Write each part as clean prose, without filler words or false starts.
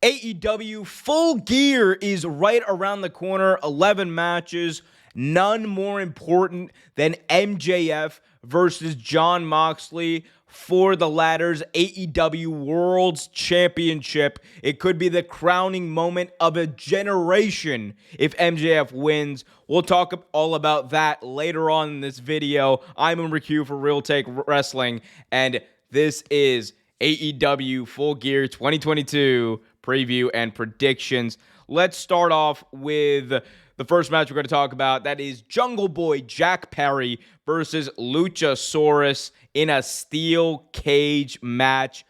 AEW Full Gear is right around the corner. 11 matches, none more important than MJF versus Jon Moxley for the latter's AEW World's Championship. It could be the crowning moment of a generation if MJF wins. We'll talk all about that later on in this video. I'm Omer for Real Take Wrestling, and this is AEW Full Gear 2022 preview and predictions. Let's start off with the first match we're going to talk about. That is Jungle Boy Jack Perry versus Luchasaurus in a steel cage match.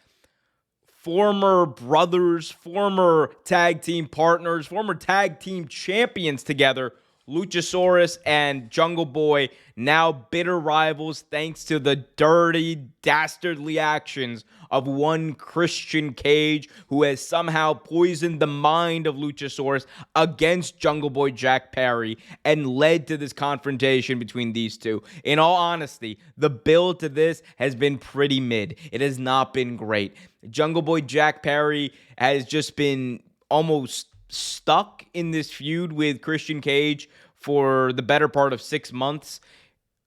Former brothers, former tag team partners, former tag team champions together. Luchasaurus and Jungle Boy, now bitter rivals thanks to the dirty, dastardly actions of one Christian Cage, who has somehow poisoned the mind of Luchasaurus against Jungle Boy Jack Perry and led to this confrontation between these two. In all honesty, the build to this has been pretty mid. It has not been great. Jungle Boy Jack Perry has just been almost stuck in this feud with Christian Cage for the better part of 6 months.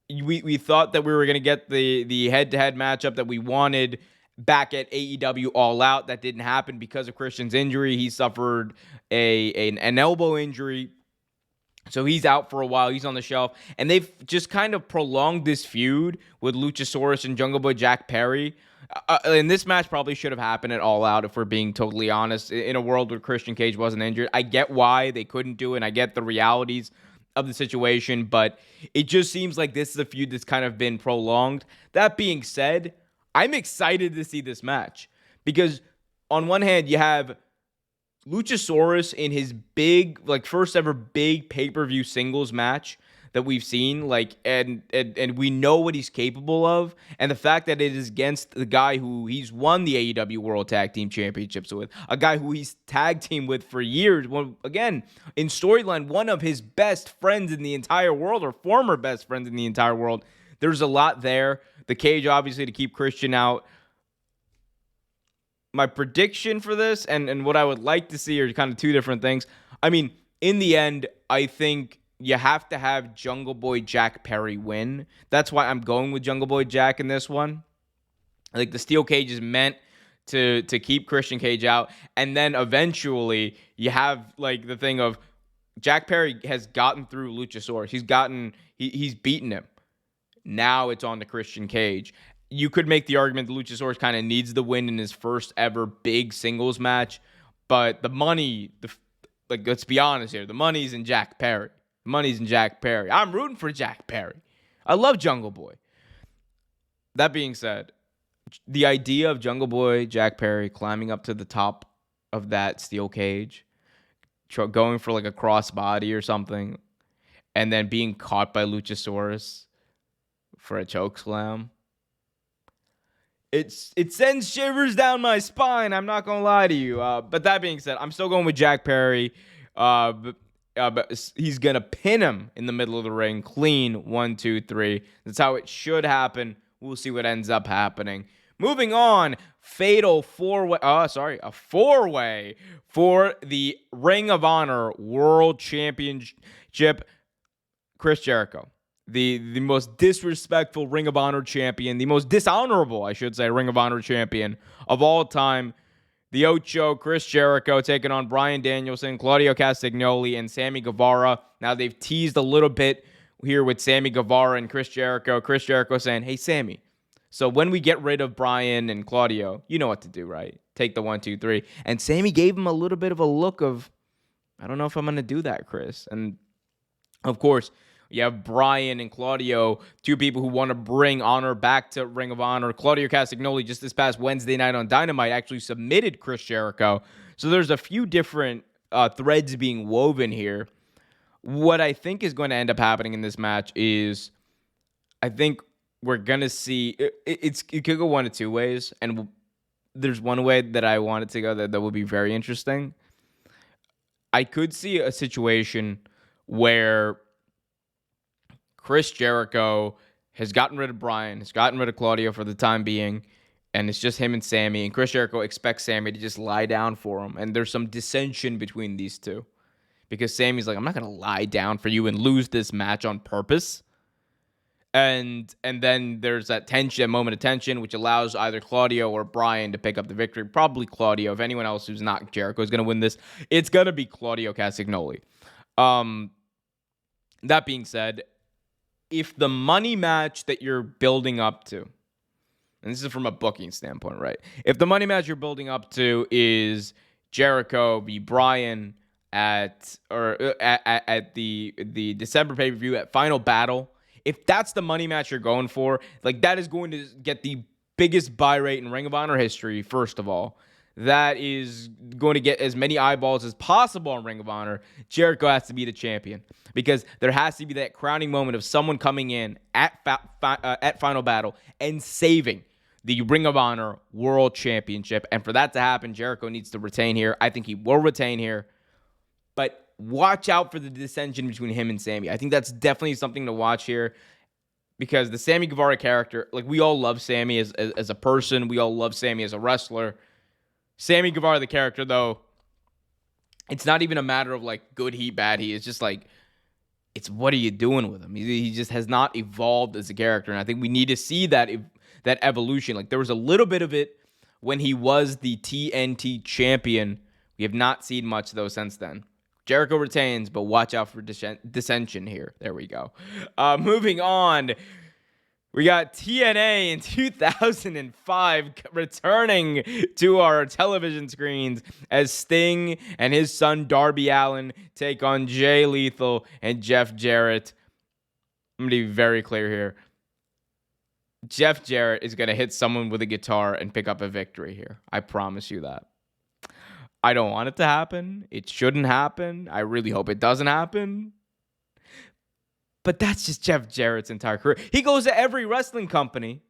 We thought that we were going to get the head-to-head matchup that we wanted back at AEW All Out. That didn't happen because of Christian's injury. He suffered an elbow injury, so he's out for a while. He's on the shelf. And they've just kind of prolonged this feud with Luchasaurus and Jungle Boy Jack Perry. And this match probably should have happened at All Out, if we're being totally honest. In a world where Christian Cage wasn't injured, I get why they couldn't do it, and I get the realities of the situation, but it just seems like this is a feud that's kind of been prolonged. That being said, I'm excited to see this match because on one hand, you have Luchasaurus in his big, first ever big pay-per-view singles match that we've seen, and we know what he's capable of, and the fact that it is against the guy who he's won the AEW World Tag Team Championships with, a guy who he's tag teamed with for years. Well, again, in storyline, one of his best friends in the entire world, or former best friends in the entire world. There's a lot there. The Cage, obviously, to keep Christian out. My prediction for this and what I would like to see are kind of two different things. I mean, in the end, I think you have to have Jungle Boy Jack Perry win. That's why I'm going with Jungle Boy Jack in this one. Like, the steel cage is meant to keep Christian Cage out. And then eventually you have the thing of Jack Perry has gotten through Luchasaurus. He's beaten him. Now it's on to Christian Cage. You could make the argument that Luchasaurus kind of needs the win in his first ever big singles match. But the money, let's be honest here, the money's in Jack Perry. Money's in Jack Perry. I'm rooting for Jack Perry. I love Jungle Boy. That being said, the idea of Jungle Boy Jack Perry climbing up to the top of that steel cage, going for a crossbody or something, and then being caught by Luchasaurus for a chokeslam, it sends shivers down my spine. I'm not going to lie to you. But that being said, I'm still going with Jack Perry. But he's going to pin him in the middle of the ring. Clean. 1, 2, 3. That's how it should happen. We'll see what ends up happening. Moving on. Fatal four-way. A four-way for the Ring of Honor World Championship. Chris Jericho. The most disrespectful Ring of Honor champion. The most dishonorable, I should say, Ring of Honor champion of all time. The Ocho, Chris Jericho, taking on Bryan Danielson, Claudio Castagnoli, and Sammy Guevara. Now, they've teased a little bit here with Sammy Guevara and Chris Jericho. Chris Jericho saying, hey, Sammy, so when we get rid of Bryan and Claudio, you know what to do, right? Take the 1, 2, 3. And Sammy gave him a little bit of a look of, I don't know if I'm going to do that, Chris. And, of course, you have Bryan and Claudio, two people who want to bring honor back to Ring of Honor. Claudio Castagnoli, just this past Wednesday night on Dynamite, actually submitted Chris Jericho. So there's a few different threads being woven here. What I think is going to end up happening in this match is, I think we're going to see, it could go one of two ways. And there's one way that I want it to go that would be very interesting. I could see a situation where Chris Jericho has gotten rid of Bryan, has gotten rid of Claudio for the time being, and it's just him and Sammy, and Chris Jericho expects Sammy to just lie down for him, and there's some dissension between these two because Sammy's like, I'm not gonna lie down for you and lose this match on purpose. And then there's that tension, that moment of tension, which allows either Claudio or Brian to pick up the victory. Probably Claudio. If anyone else who's not Jericho is going to win this, it's going to be Claudio Castagnoli. That being said, if the money match that you're building up to, and this is from a booking standpoint, right? If the money match you're building up to is Jericho v. Brian at the December pay-per-view at Final Battle, if that's the money match you're going for, like that is going to get the biggest buy rate in Ring of Honor history, first of all. That is going to get as many eyeballs as possible in Ring of Honor. Jericho has to be the champion because there has to be that crowning moment of someone coming in at Final Battle and saving the Ring of Honor World Championship. And for that to happen, Jericho needs to retain here. I think he will retain here. But watch out for the dissension between him and Sammy. I think that's definitely something to watch here because the Sammy Guevara character, like we all love Sammy as a person. We all love Sammy as a wrestler. Sammy Guevara, the character, though, it's not even a matter of like good heat, bad heat. It's just like, it's what are you doing with him? He just has not evolved as a character. And I think we need to see that evolution. Like there was a little bit of it when he was the TNT champion. We have not seen much, though, since then. Jericho retains, but watch out for dissension here. There we go. Moving on, we got TNA in 2005 returning to our television screens as Sting and his son Darby Allin take on Jay Lethal and Jeff Jarrett. I'm going to be very clear here. Jeff Jarrett is going to hit someone with a guitar and pick up a victory here. I promise you that. I don't want it to happen. It shouldn't happen. I really hope it doesn't happen. But that's just Jeff Jarrett's entire career. He goes to every wrestling company,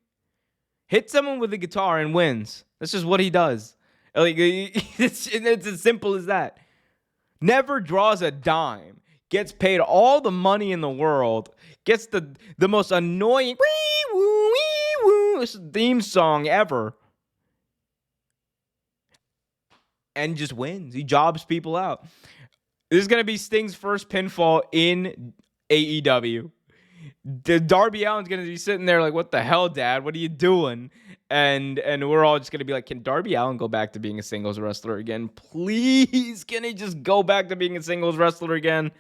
hits someone with a guitar, and wins. That's just what he does. Like it's as simple as that. Never draws a dime. Gets paid all the money in the world. Gets the most annoying theme song ever. And just wins. He jobs people out. This is going to be Sting's first pinfall in AEW. Darby Allin's going to be sitting there like, what the hell, Dad? What are you doing? And we're all just going to be like, can Darby Allin go back to being a singles wrestler again? Please, can he just go back to being a singles wrestler again?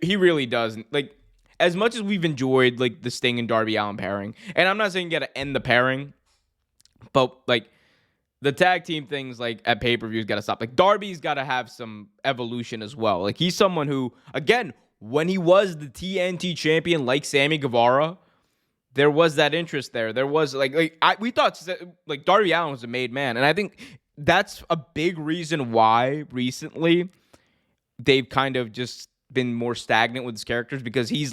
He really doesn't. Like, as much as we've enjoyed like the Sting and Darby Allin pairing, and I'm not saying you got to end the pairing, but like, the tag team things, like, at pay-per-views got to stop. Like, Darby's got to have some evolution as well. Like, he's someone who, again, when he was the TNT champion, like Sammy Guevara, there was that interest there. There was, we thought, like, Darby Allin was a made man. And I think that's a big reason why, recently, they've kind of just been more stagnant with his characters. Because he's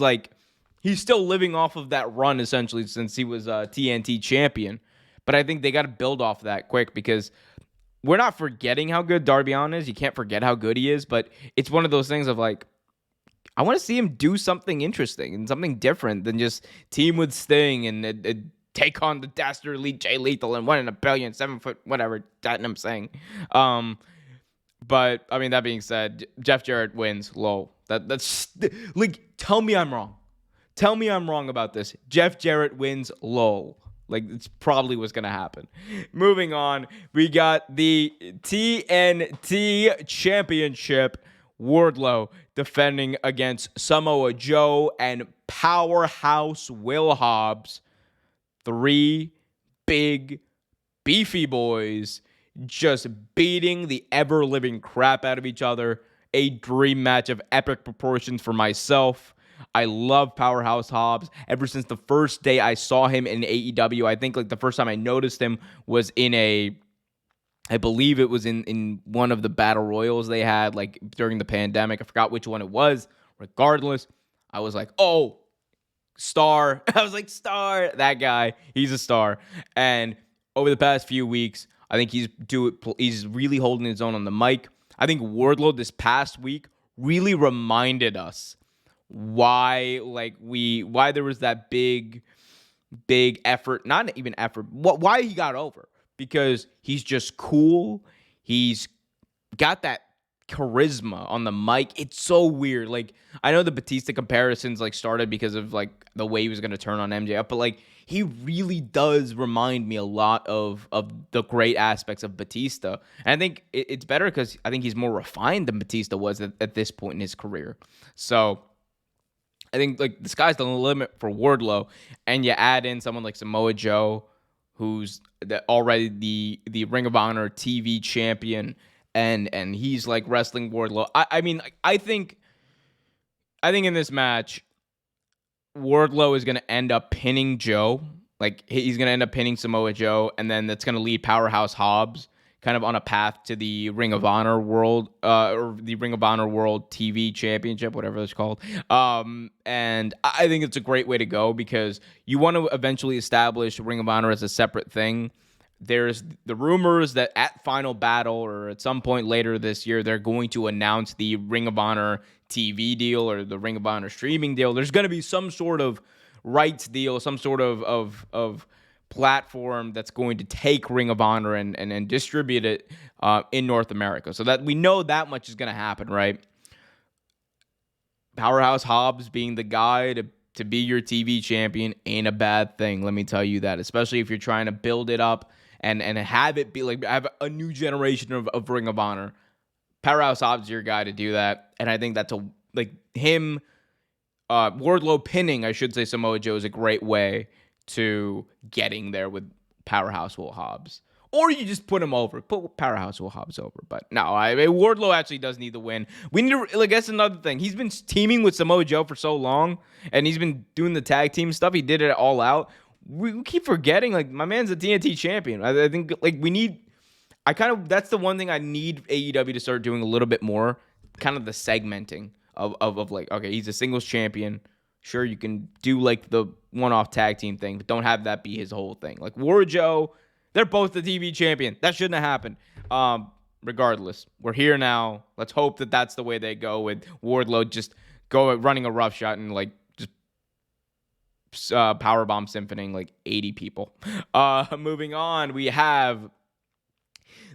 still living off of that run, essentially, since he was a TNT champion. But I think they got to build off that quick because we're not forgetting how good Darby Allin is. You can't forget how good he is, but it's one of those things of like, I want to see him do something interesting and something different than just team with Sting and take on the dastardly Jay Lethal and 1 in a billion, 7 foot, whatever that I'm saying. But I mean, that being said, Jeff Jarrett wins. Lol. That's like, tell me I'm wrong. Tell me I'm wrong about this. Jeff Jarrett wins. Lol. Like, it's probably what's going to happen. Moving on, we got the TNT Championship. Wardlow defending against Samoa Joe and Powerhouse Will Hobbs. 3 big, beefy boys just beating the ever-living crap out of each other. A dream match of epic proportions for myself. I love Powerhouse Hobbs. Ever since the first day I saw him in AEW, I think like the first time I noticed him was in I believe it was in one of the battle royals they had like during the pandemic. I forgot which one it was. Regardless, I was like, oh, star. I was like, star. That guy, he's a star. And over the past few weeks, I think he's really holding his own on the mic. I think Wardlow this past week really reminded us why there was that big effort, not even effort, why he got over. because he's just cool. He's got that charisma on the mic. It's so weird. Like, I know the Batista comparisons like started because of like the way he was going to turn on MJF, but like he really does remind me a lot of the great aspects of Batista. And I think it's better because I think he's more refined than Batista was at this point in his career. So I think like the sky's the limit for Wardlow, and you add in someone like Samoa Joe, who's already the Ring of Honor TV champion, and he's like wrestling Wardlow. I mean, I think in this match, Wardlow is going to end up pinning Joe. Like, he's going to end up pinning Samoa Joe, and then that's going to lead Powerhouse Hobbs kind of on a path to the Ring of Honor World, or the Ring of Honor World TV Championship, whatever it's called. And I think it's a great way to go because you want to eventually establish Ring of Honor as a separate thing. There's the rumors that at Final Battle or at some point later this year, they're going to announce the Ring of Honor TV deal or the Ring of Honor streaming deal. There's going to be some sort of rights deal, some sort of platform that's going to take Ring of Honor and distribute it in North America. So that we know that much is going to happen, right? Powerhouse Hobbs being the guy to be your TV champion ain't a bad thing. Let me tell you that, especially if you're trying to build it up and have it be like have a new generation of Ring of Honor. Powerhouse Hobbs is your guy to do that, and I think that's him. Wardlow pinning, I should say, Samoa Joe is a great way to getting there with Powerhouse Will Hobbs. Or you just put him over. Put Powerhouse Will Hobbs over. But no, Wardlow actually does need the win. We need to, like, that's another thing. He's been teaming with Samoa Joe for so long, and he's been doing the tag team stuff. He did it all out. We keep forgetting, like, my man's a TNT champion. I think, like, we need... that's the one thing I need AEW to start doing a little bit more, kind of the segmenting of like, okay, he's a singles champion. Sure, you can do like the one-off tag team thing, but don't have that be his whole thing. Like War Joe, they're both the TV champion. That shouldn't have happened. Regardless, we're here now. Let's hope that that's the way they go with Wardlow just running a rough shot and like just powerbomb symphonying like 80 people. Moving on, we have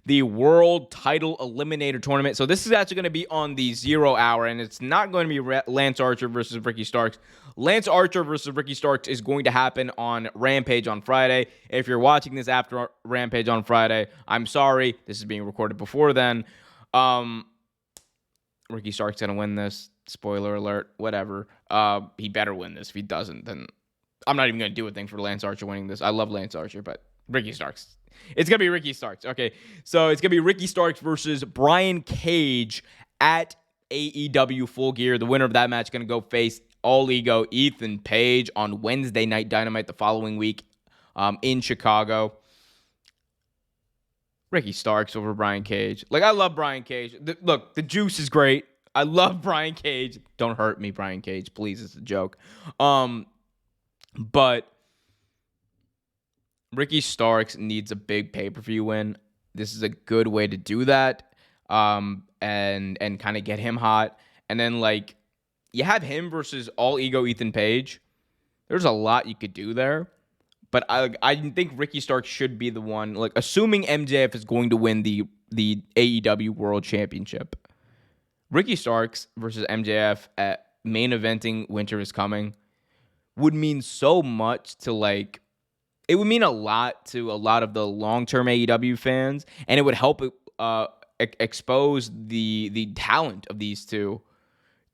the World Title Eliminator Tournament. So this is actually going to be on the 0 hour, and it's not going to be Lance Archer versus Ricky Starks. Lance Archer versus Ricky Starks is going to happen on Rampage on Friday. If you're watching this after Rampage on Friday, I'm sorry. This is being recorded before then. Ricky Starks going to win this. Spoiler alert, whatever. He better win this. If he doesn't, then I'm not even going to do a thing for Lance Archer winning this. I love Lance Archer, but Ricky Starks. It's going to be Ricky Starks. Okay, so it's going to be Ricky Starks versus Brian Cage at AEW Full Gear. The winner of that match is going to go face All Ego Ethan Page on Wednesday Night Dynamite the following week in Chicago. Ricky Starks over Brian Cage. Like, I love Brian Cage. Look, the juice is great. I love Brian Cage. Don't hurt me, Brian Cage. Please, it's a joke. But Ricky Starks needs a big pay-per-view win. This is a good way to do that, and kind of get him hot. And then, like, you have him versus All Ego Ethan Page. There's a lot you could do there. But I think Ricky Starks should be the one, like, assuming MJF is going to win the AEW World Championship. Ricky Starks versus MJF at main eventing Winter is Coming would mean so much to, like, it would mean a lot to a lot of the long-term AEW fans, and it would help expose the talent of these two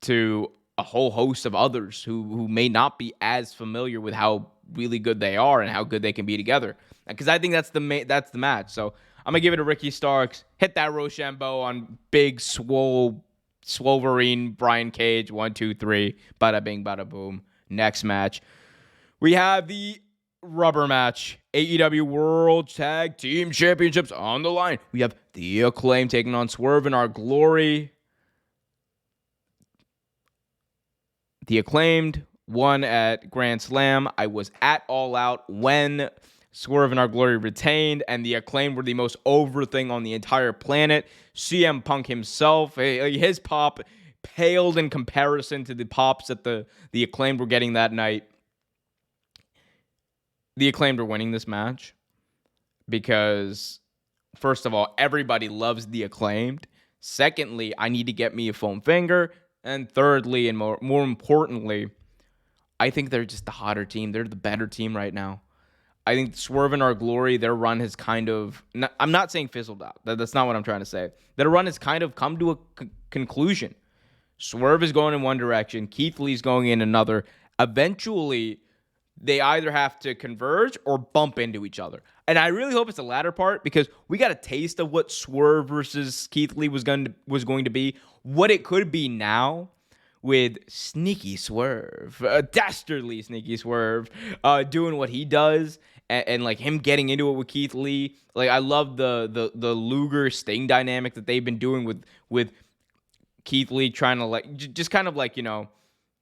to a whole host of others who may not be as familiar with how really good they are and how good they can be together. Because I think that's the match. So I'm gonna give it to Ricky Starks. Hit that Rochambeau on big Swolverine Brian Cage. 1, 2, 3. Bada bing, bada boom. Next match, we have the rubber match. AEW World Tag Team Championships on the line. We have the Acclaim taking on Swerve in Our Glory. The Acclaimed won at Grand Slam. I was at All Out when Swerve in Our Glory retained, and the Acclaimed were the most over thing on the entire planet. CM Punk himself, his pop paled in comparison to the pops that the Acclaimed were getting that night. The Acclaimed are winning this match because, first of all, everybody loves the Acclaimed. Secondly, I need to get me a foam finger. And thirdly, and more importantly, I think they're just the hotter team. They're the better team right now. I think Swerve and Our Glory, their run has kind of, I'm not saying fizzled out. That's not what I'm trying to say. Their run has kind of come to a conclusion. Swerve is going in one direction. Keith Lee's going in another. Eventually, they either have to converge or bump into each other. And I really hope it's the latter part, because we got a taste of what Swerve versus Keith Lee was going to be, what it could be now with Sneaky Swerve, dastardly Sneaky Swerve, doing what he does, and like him getting into it with Keith Lee. Like, I love the Luger Sting dynamic that they've been doing with Keith Lee, trying to like just kind of like,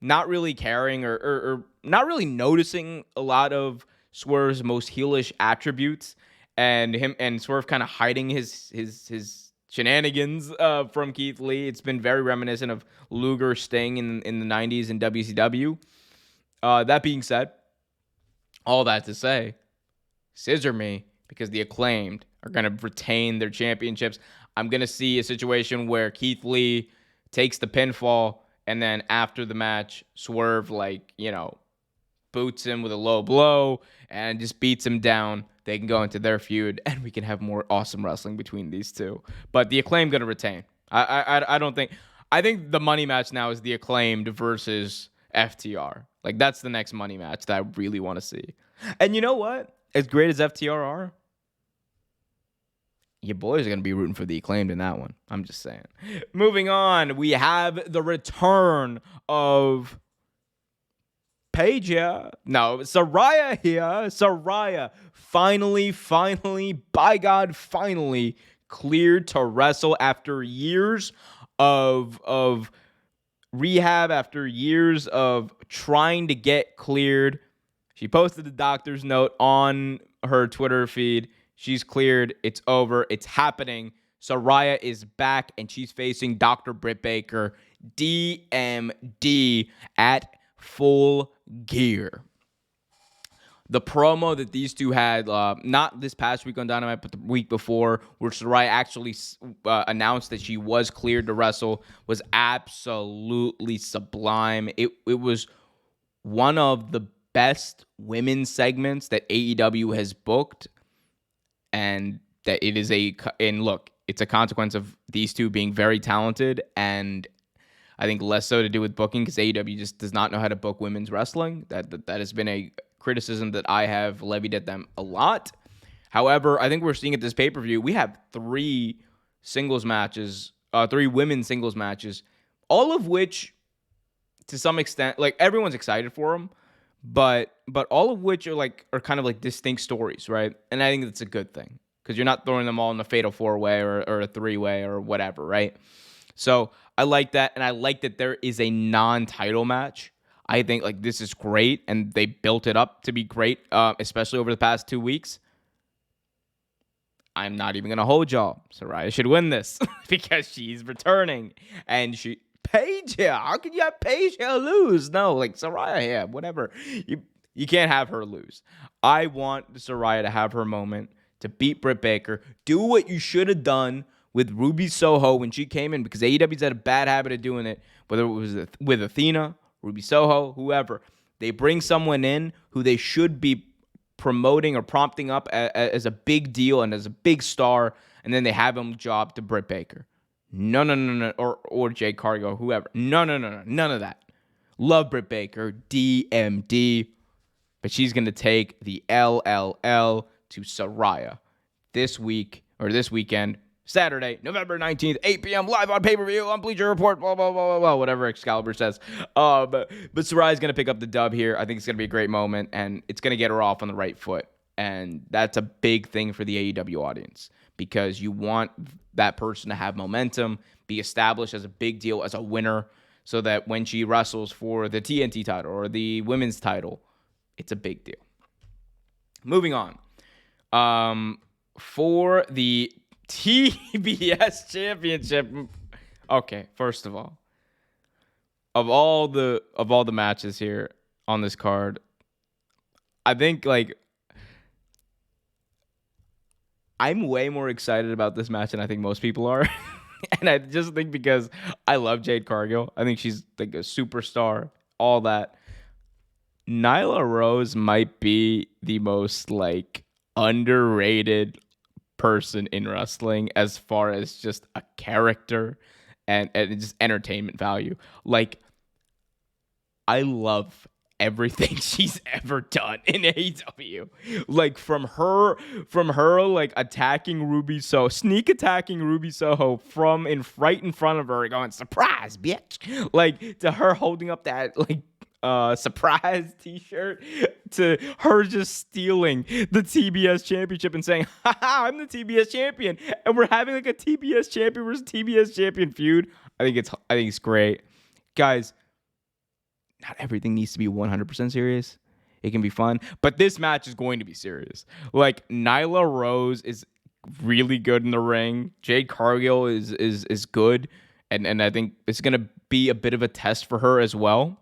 not really caring or not really noticing a lot of Swerve's most heelish attributes, and him and Swerve kind of hiding his shenanigans from Keith Lee. It's been very reminiscent of Luger Sting in the 90s in WCW. That being said, all that to say, scissor me, because the Acclaimed are going to retain their championships. I'm going to see a situation where Keith Lee takes the pinfall, and then after the match, Swerve, boots him with a low blow and just beats him down. They can go into their feud, and we can have more awesome wrestling between these two. But the Acclaimed going to retain. I don't think. I think the money match now is the Acclaimed versus FTR. Like, that's the next money match that I really want to see. And you know what? As great as FTR are, your boys are going to be rooting for the Acclaimed in that one. I'm just saying. Moving on, we have the return of Paige here. No, Saraya here. Saraya finally, by God, finally cleared to wrestle after years of rehab, after years of trying to get cleared. She posted the doctor's note on her Twitter feed. She's cleared. It's over. It's happening. Saraya is back, and she's facing Dr. Britt Baker, DMD, at Full Gear. The promo that these two had, not this past week on Dynamite, but the week before, where Saraya actually announced that she was cleared to wrestle, was absolutely sublime. It was one of the best women's segments that AEW has booked, and that it is it's a consequence of these two being very talented, and I think less so to do with booking, because AEW just does not know how to book women's wrestling. That has been a criticism that I have levied at them a lot. However, I think we're seeing at this pay-per-view, we have three women's singles matches, all of which, to some extent, like, everyone's excited for them, but all of which are kind of like distinct stories, right? And I think that's a good thing, because you're not throwing them all in a fatal four-way or a three-way or whatever, right? So I like that, and I like that there is a non-title match. I think this is great, and they built it up to be great, especially over the past 2 weeks. I'm not even gonna hold y'all. Saraya should win this because she's returning, and Paige here. How can you have Paige here lose? No, Saraya here, whatever. You can't have her lose. I want Saraya to have her moment, to beat Britt Baker. Do what you should have done with Ruby Soho when she came in, because AEW's had a bad habit of doing it, whether it was with Athena, Ruby Soho, whoever. They bring someone in who they should be promoting or prompting up as a big deal and as a big star, and then they have him job to Britt Baker. No, or Jay Cargill, whoever. No, none of that. Love Britt Baker, DMD, but she's going to take the LLL to Saraya this weekend, Saturday, November 19th, 8 p.m. live on pay-per-view on Bleacher Report, blah, blah, blah, blah, blah, whatever Excalibur says. But Saraya's going to pick up the dub here. I think it's going to be a great moment, and it's going to get her off on the right foot. And that's a big thing for the AEW audience, because you want that person to have momentum, be established as a big deal, as a winner, so that when she wrestles for the TNT title or the women's title, it's a big deal. Moving on. For the TBS Championship. Okay, first of all, of all the matches here on this card, I think I'm way more excited about this match than I think most people are. And I just think because I love Jade Cargill. I think she's like a superstar, all that. Nyla Rose might be the most like underrated person in wrestling as far as just a character and just entertainment value. Like, I love everything she's ever done in AEW. Like from her like attacking Ruby Soho, sneak attacking Ruby Soho from right in front of her, going surprise, bitch. Like to her holding up that like surprise t-shirt, to her just stealing the TBS championship and saying, haha, I'm the TBS champion, and we're having like a TBS champion versus TBS champion feud. I think it's great. Guys, not everything needs to be 100% serious. It can be fun, but this match is going to be serious. Like, Nyla Rose is really good in the ring. Jade Cargill is good, and I think it's going to be a bit of a test for her as well.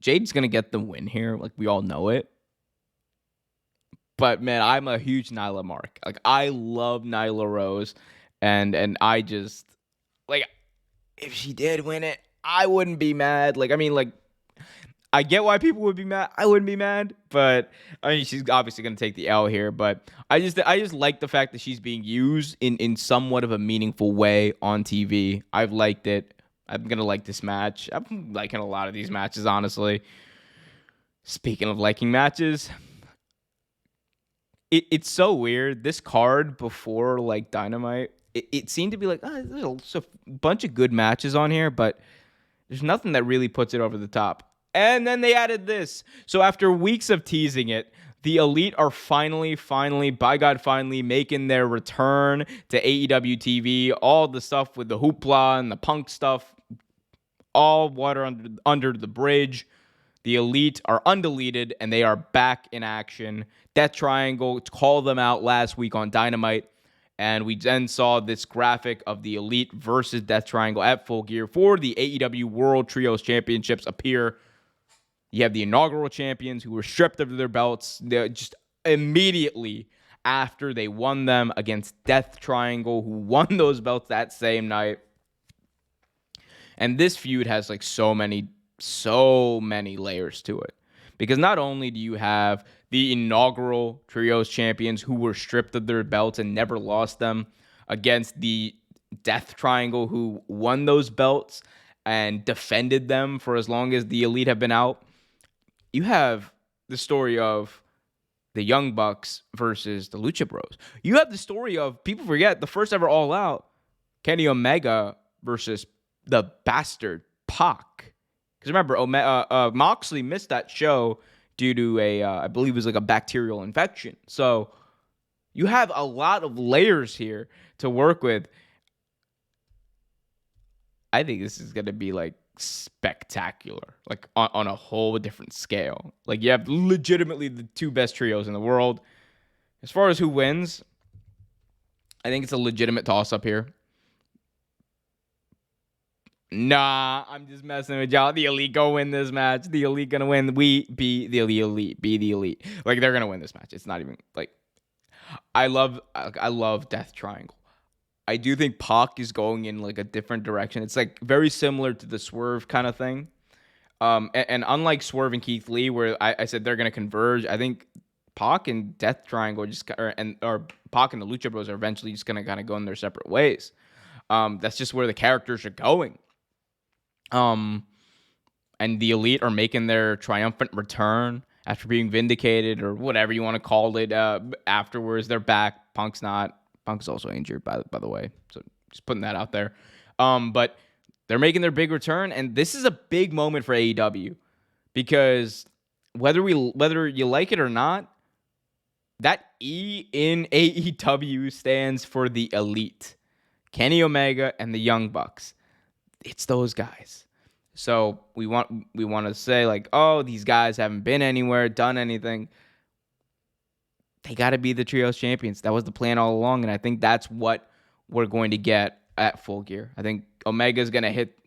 Jade's going to get the win here, like we all know it. But man, I'm a huge Nyla mark. Like, I love Nyla Rose, and I just like, if she did win it, I wouldn't be mad. Like, I mean, like, I get why people would be mad. I wouldn't be mad, but I mean, she's obviously going to take the L here. But I just like the fact that she's being used in somewhat of a meaningful way on TV. I've liked it. I'm going to like this match. I'm liking a lot of these matches, honestly. Speaking of liking matches, it's so weird. This card before like Dynamite, it seemed to be like, there's a bunch of good matches on here, but there's nothing that really puts it over the top. And then they added this. So after weeks of teasing it, the Elite are finally, by God, finally making their return to AEW TV. All the stuff with the hoopla and the Punk stuff, all water under the bridge. The Elite are undeleted, and they are back in action. Death Triangle called them out last week on Dynamite, and we then saw this graphic of the Elite versus Death Triangle at Full Gear for the AEW World Trios Championships appear. You have the inaugural champions who were stripped of their belts just immediately after they won them against Death Triangle, who won those belts that same night. And this feud has like so many layers to it. Because not only do you have the inaugural Trios champions who were stripped of their belts and never lost them against the Death Triangle who won those belts and defended them for as long as the Elite have been out. You have the story of the Young Bucks versus the Lucha Bros. You have the story of, people forget, the first ever All Out, Kenny Omega versus the bastard Pac. Because remember, Moxley missed that show due to I believe it was like a bacterial infection. So you have a lot of layers here to work with. I think this is going to be like spectacular, like on a whole different scale. Like, you have legitimately the two best trios in the world. As far as who wins, I think it's a legitimate toss-up here. Nah, I'm just messing with y'all. The Elite go win this match. The Elite gonna win. We be the Elite. Be the Elite. Like, they're gonna win this match. It's not even like, I love Death Triangle. I do think Pac is going in like a different direction. It's like very similar to the Swerve kind of thing. And unlike Swerve and Keith Lee, where I said they're gonna converge, I think Pac and Death Triangle or Pac and the Lucha Bros are eventually just gonna kind of go in their separate ways. That's just where the characters are going. And the Elite are making their triumphant return after being vindicated, or whatever you want to call it. Afterwards, they're back. Punk's not. Punk's also injured, by the way. So just putting that out there. But they're making their big return, and this is a big moment for AEW, because whether you like it or not, that E in AEW stands for the Elite. Kenny Omega and the Young Bucks. It's those guys. So we want to say like, oh, these guys haven't been anywhere, done anything. They got to be the Trios champions. That was the plan all along, and I think that's what we're going to get at Full Gear. I think Omega's going to hit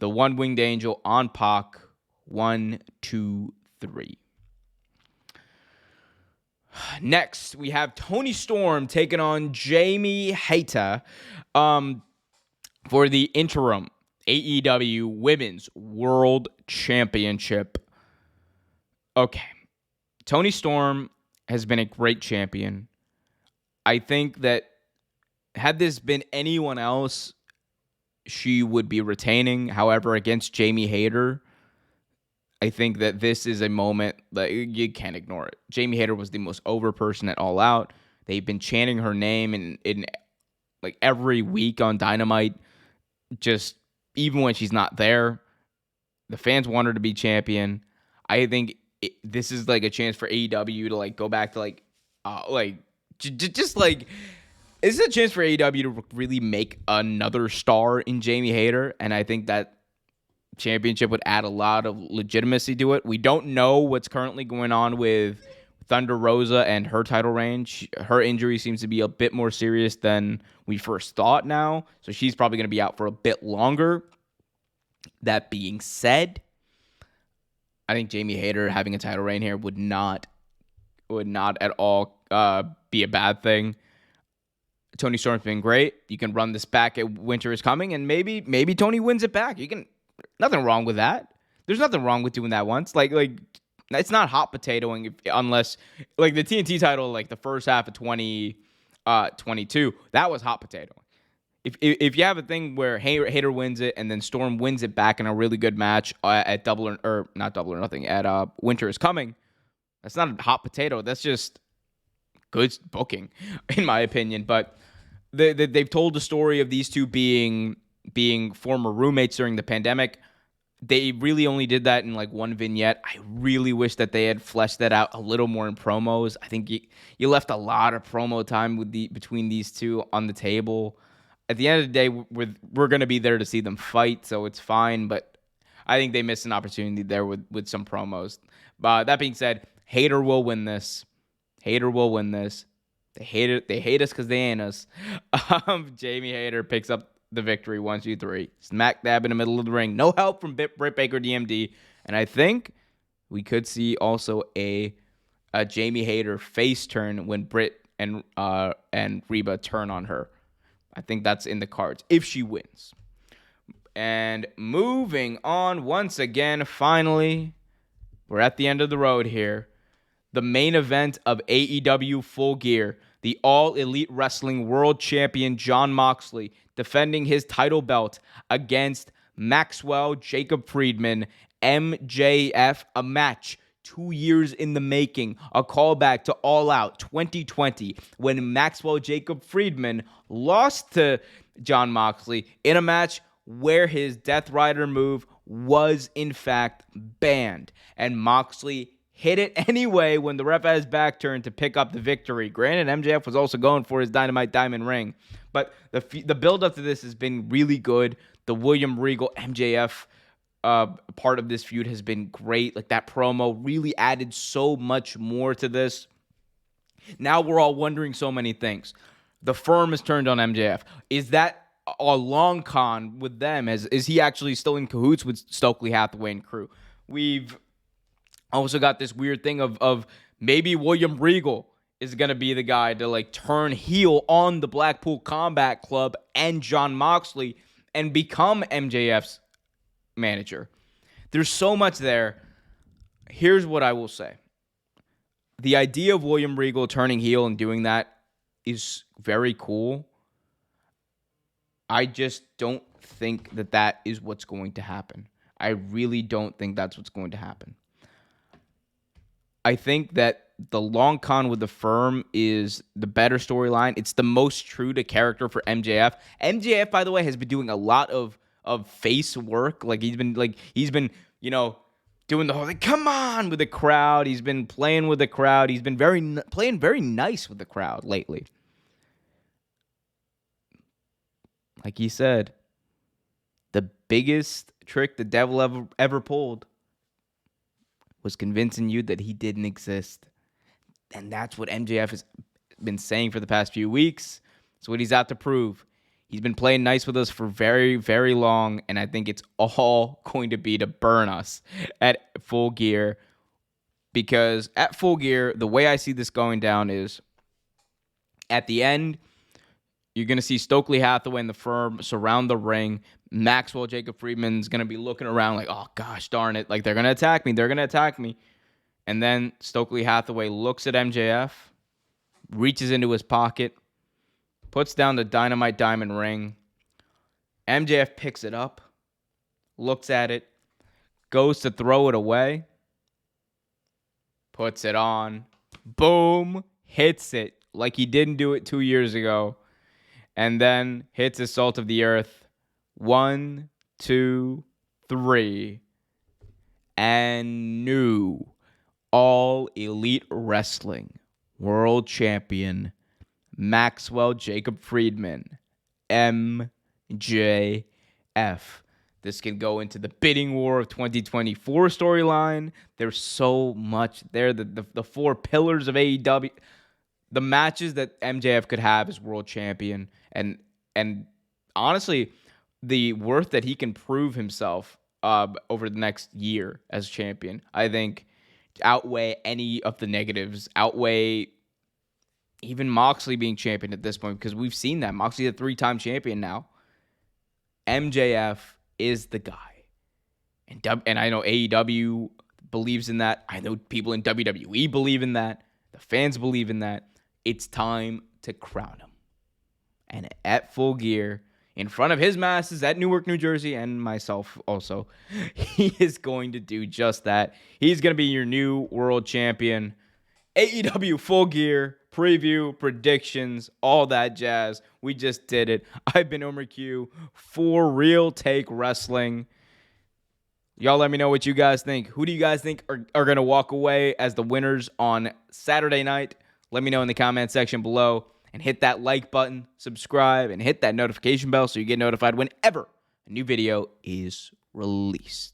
the one-winged angel on Pac. 1, 2, 3. Next, we have Toni Storm taking on Jamie Hayter for the interim AEW Women's World Championship. Okay. Toni Storm has been a great champion. I think that had this been anyone else, she would be retaining. However, against Jamie Hayter, I think that this is a moment that you can't ignore it. Jamie Hayter was the most over person at All Out. They've been chanting her name in like every week on Dynamite. Just even when she's not there, the fans want her to be champion. I think this is like a chance for AEW to like go back to just like this is a chance for AEW to really make another star in Jamie Hayter, and I think that championship would add a lot of legitimacy to it. We don't know what's currently going on with Thunder Rosa and her title reign. Her injury seems to be a bit more serious than we first thought now, so she's probably going to be out for a bit longer. That being said, I think Jamie Hayter having a title reign here would not at all be a bad thing. Toni Storm's been great. You can run this back at Winter is Coming, and maybe Toni wins it back. Nothing wrong with that. There's nothing wrong with doing that once. Like it's not hot potatoing unless like the TNT title, like the first half of 2022, that was hot potatoing. If you have a thing where Hayter wins it and then Storm wins it back in a really good match at not Double or Nothing at Winter is Coming, that's not a hot potato. That's just good booking, in my opinion. But they've told the story of these two being former roommates during the pandemic. They really only did that in like one vignette. I really wish that they had fleshed that out a little more in promos. I think you left a lot of promo time between these two on the table. At the end of the day, we're going to be there to see them fight, so it's fine. But I think they missed an opportunity there with some promos. That being said, Hayter will win this. Hayter will win this. They hate it. They hate us because they ain't us. Jamie Hayter picks up the victory. 1, 2, 3. Smack dab in the middle of the ring. No help from Britt Baker, DMD. And I think we could see also a Jamie Hayter face turn when Britt and Reba turn on her. I think that's in the cards if she wins. And moving on once again, finally, we're at the end of the road here. The main event of AEW Full Gear, the All Elite Wrestling World Champion Jon Moxley defending his title belt against Maxwell Jacob Friedman, MJF, a match 2 years in the making, a callback to All Out 2020 when Maxwell Jacob Friedman lost to Jon Moxley in a match where his Death Rider move was in fact banned, and Moxley hit it anyway when the ref had his back turned to pick up the victory. Granted, MJF was also going for his Dynamite Diamond ring, but the build-up to this has been really good. The William Regal MJF part of this feud has been great. Like, that promo really added so much more to this. Now we're all wondering so many things. The firm has turned on MJF. Is that a long con with them? Is he actually still in cahoots with Stokely Hathaway and crew? We've also got this weird thing of maybe William Regal is going to be the guy to like turn heel on the Blackpool Combat Club and Jon Moxley and become MJF's manager. There's so much there. Here's what I will say. The idea of William Regal turning heel and doing that is very cool. I just don't think that is what's going to happen. I really don't think that's what's going to happen. I think that the long con with the firm is the better storyline. It's the most true to character for MJF. MJF, by the way, has been doing a lot of face work. Like he's been, doing the whole thing, come on, with the crowd. He's been playing with the crowd. He's been playing very nice with the crowd lately. Like he said, the biggest trick the devil ever pulled was convincing you that he didn't exist. And that's what MJF has been saying for the past few weeks. It's what he's out to prove. He's been playing nice with us for very, very long, and I think it's all going to be to burn us at Full Gear. because at Full Gear, the way I see this going down is at the end, you're going to see Stokely Hathaway and the Firm surround the ring. Maxwell Jacob Friedman's going to be looking around like, oh, gosh, darn it. Like, they're going to attack me. They're going to attack me. And then Stokely Hathaway looks at MJF, reaches into his pocket, puts down the Dynamite Diamond ring. MJF picks it up, looks at it, goes to throw it away, puts it on, boom, hits it like he didn't do it 2 years ago, and then hits his Salt of the Earth. 1, 2, 3. And new All Elite Wrestling World Champion Maxwell Jacob Friedman, MJF. This can go into the bidding war of 2024 storyline. There's so much there. The four pillars of AEW. The matches that MJF could have as world champion. And honestly, the worth that he can prove himself over the next year as champion, I think, outweigh any of the negatives, outweigh even Moxley being champion at this point, because we've seen that. Moxley's a 3-time champion now. MJF is the guy. And I know AEW believes in that. I know people in WWE believe in that. The fans believe in that. It's time to crown him. And at Full Gear, in front of his masses at Newark, New Jersey, and myself also, he is going to do just that. He's going to be your new world champion. AEW Full Gear, preview, predictions, all that jazz. We just did it. I've been Omer Q for Real Take Wrestling. Y'all let me know what you guys think. Who do you guys think are going to walk away as the winners on Saturday night? Let me know in the comment section below. And hit that like button, subscribe, and hit that notification bell so you get notified whenever a new video is released.